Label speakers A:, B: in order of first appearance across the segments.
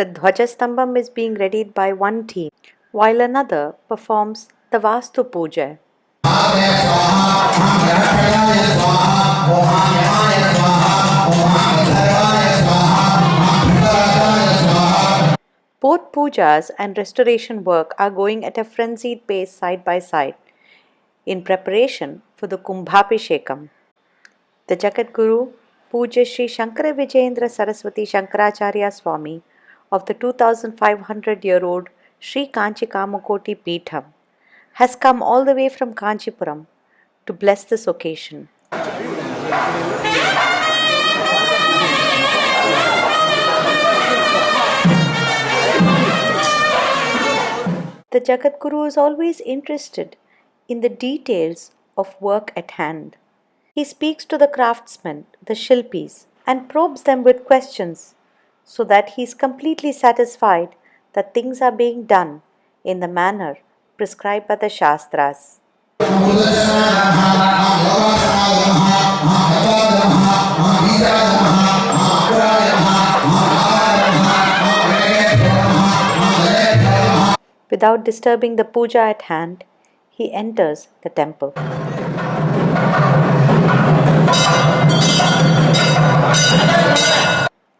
A: The Dhwajastambham is being readied by one team, while another performs the Vastu Puja. Both pujas and restoration work are going at a frenzied pace side by side in preparation for the Kumbhabhishekam. The Jagadguru, Puja Sri Jayendra Sarasvati Shankaracharya Swami of the 2500-year-old Sri Kanchi Kamakoti Peetham has come all the way from Kanchipuram to bless this occasion. The Jagadguru is always interested in the details of work at hand. He speaks to the craftsmen, the Shilpis, and probes them with questions so that he is completely satisfied that things are being done in the manner prescribed by the Shastras. Without disturbing the puja at hand, he enters the temple.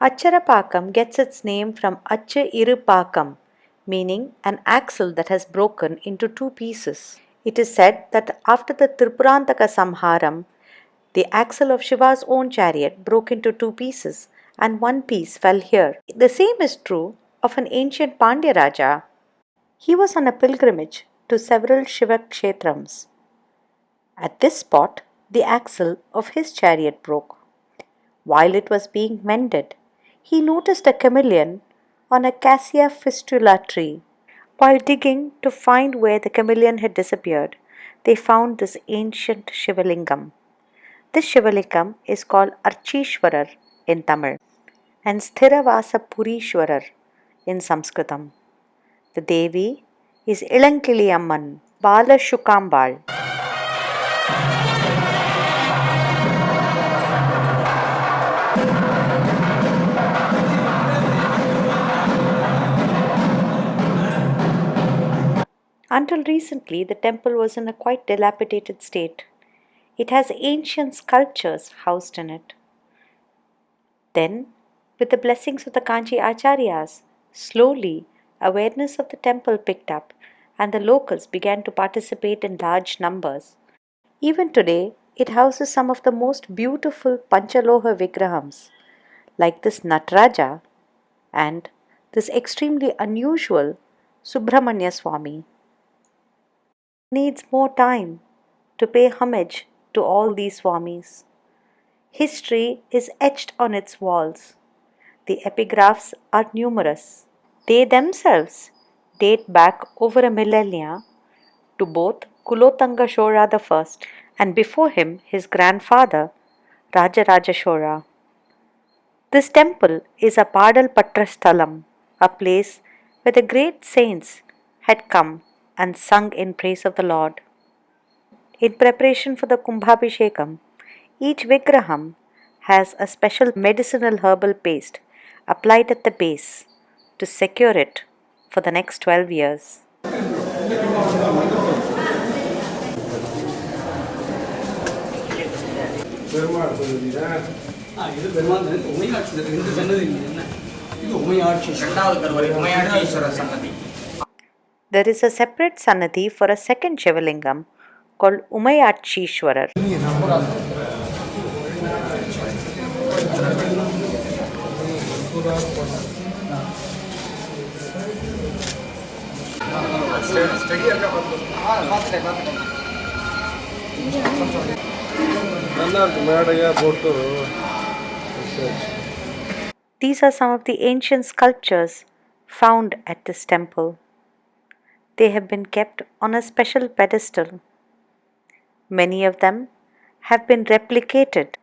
A: Achirapakkam gets its name from Achirapakam, meaning an axle that has broken into two pieces. It is said that after the Tripurantaka Samharam, the axle of Shiva's own chariot broke into two pieces and one piece fell here. The same is true of an ancient Pandya Raja. He was on a pilgrimage to several Shiva kshetrams. At this spot, the axle of his chariot broke. While it was being mended, he noticed a chameleon on a cassia fistula tree. While digging to find where the chameleon had disappeared, they found this ancient Shivalingam. This Shivalingam is called Archishwarar in Tamil and Sthiravasa Purishwarar in Sanskritam. The Devi is Ilankili Amman, Bala Shukambal. Until recently, the temple was in a quite dilapidated state. It has ancient sculptures housed in it. Then, with the blessings of the Kanchi Acharyas, slowly awareness of the temple picked up and the locals began to participate in large numbers. Even today, it houses some of the most beautiful Panchaloha Vigrahams, like this Nataraja and this extremely unusual Subramanya Swami. Needs more time to pay homage to all these Swamis. History is etched on its walls. The epigraphs are numerous. They themselves date back over a millennia to both Kulotanga Chora I and before him his grandfather Rajaraja Chora. This temple is a Padal Patrasthalam, a place where the great saints had come and sung in praise of the Lord. In preparation for the Kumbhabhishekam, each Vigraham has a special medicinal herbal paste applied at the base to secure it for the next 12 years. There is a separate Sannadhi for a second Shivalingam called Umayachishwarar. These are some of the ancient sculptures found at this temple. They have been kept on a special pedestal. Many of them have been replicated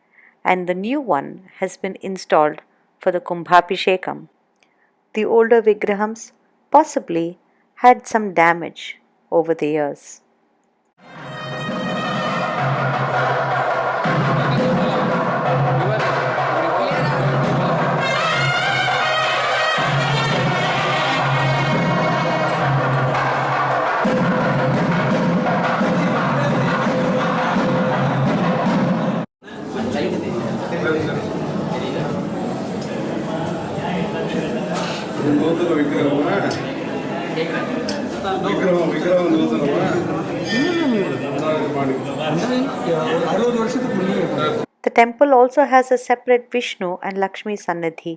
A: and the new one has been installed for the Kumbhabhishekam. The older Vigrahams possibly had some damage over the years. The temple also has a separate Vishnu and Lakshmi Sannidhi.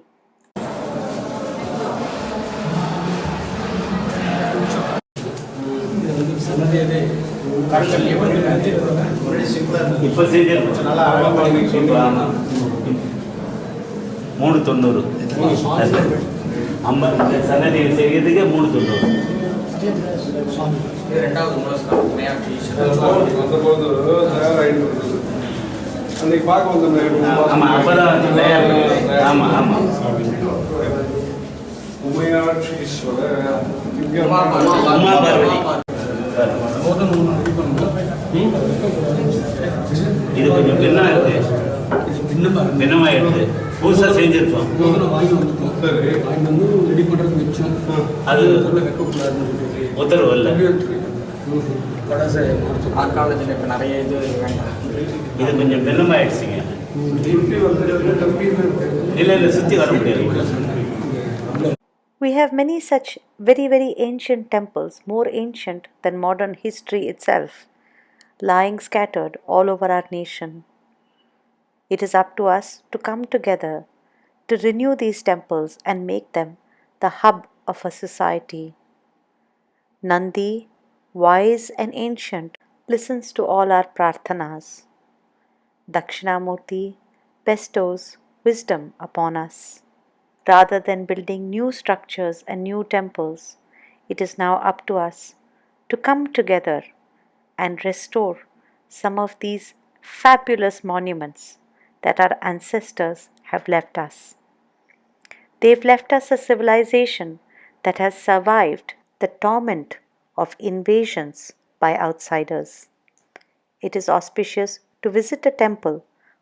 B: இது கொஞ்சம் பின்னா இருக்கு, பின்னமா இருக்கு, புதுசா செஞ்சிருக்கோம். அது உத்தரவு இல்லை.
C: ஆர்காலஜியில் இப்போ நிறைய இது வேண்டாம்.
B: இது கொஞ்சம் பின்னமாயிடுச்சுங்க. இல்லை இல்லை, சுற்றி வர முடியாது.
A: We have many such very ancient temples, more ancient than modern history itself, lying scattered all over our nation. It is up to us to come together to renew these temples and make them the hub of a society. Nandi, wise and ancient, listens to all our prarthanas. Dakshinamurti bestows wisdom upon us. Rather than building new structures and new temples, it is now up to us to come together and restore some of these fabulous monuments that our ancestors have left us. They've left us a civilization that has survived the torment of invasions by outsiders. It is auspicious to visit a temple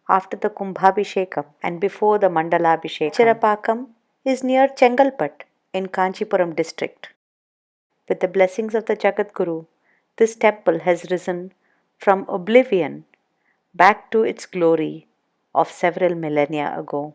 A: after the Kumbhabhishekam and before the Mandalabhishekam. Achirapakkam is near Chengalpet in Kanchipuram district. With the blessings of the Jagadguru, this temple has risen from oblivion back to its glory of several millennia ago.